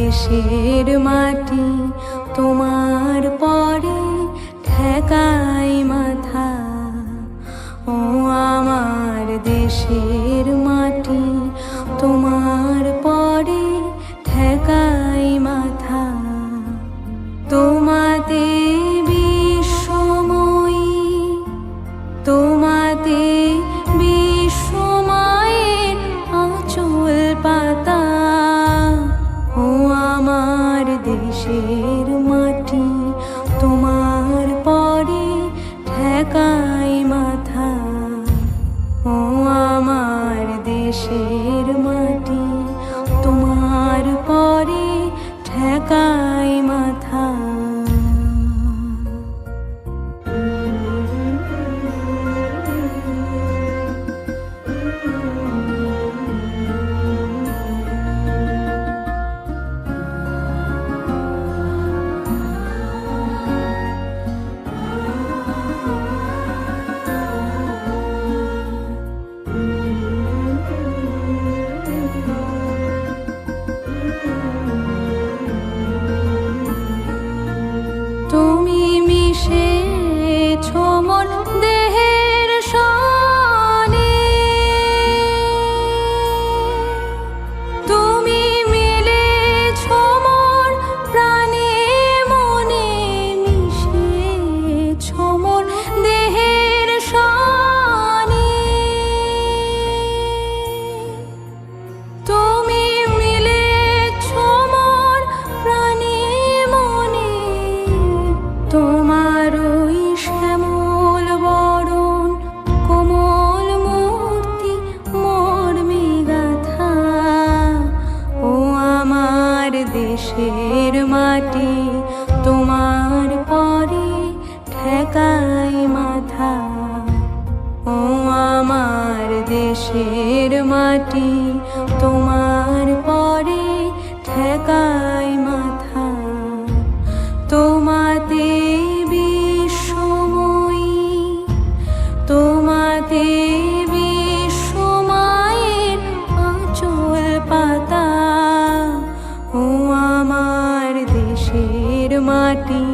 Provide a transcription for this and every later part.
দেশের মাটি তোমার পরে ঠেকাই মাথা। ও আমার দেশের মাটি তোমার পরে ঠেকাই মাথা। তোমাতে বিশ্বময়ী, তোমাতে বিশ্বমায়ের আঁচল পাতা। ও আমার দেশের মাটি তোমার পরে ঠেকাই মাথা। ও আমার দেশের মাটি তোমার পরে ঠেকাই মাথা। তুমি মিশেছ মোর দেহের সনে, তুমি মিলেছ মোর প্রাণে মনে, মিশেছ মোর দেহের সনে। তুমি মিলেছ মোর প্রাণে মনে, তোমার ওই শ্যামল বরণ কোমল মূর্তি মর্মে গাথা। ও আমার দেশের মাটি তোমার পরে ঠেকাই মাথা। ও আমার দেশের মাটি তোমার পরে ঠেকাই মাথা। তোমাতে বিশ্বময়ী, তোমাতে বিশ্বমায়ের আঁচল পাতা। ও আমার দেশের মাটি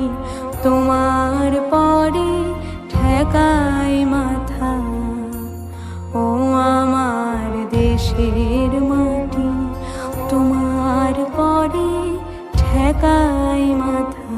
তোমার পরে ঠেকাই মাথা। ও আমার দেশের মাটি তোমার পরে ঠেকাই মাথা।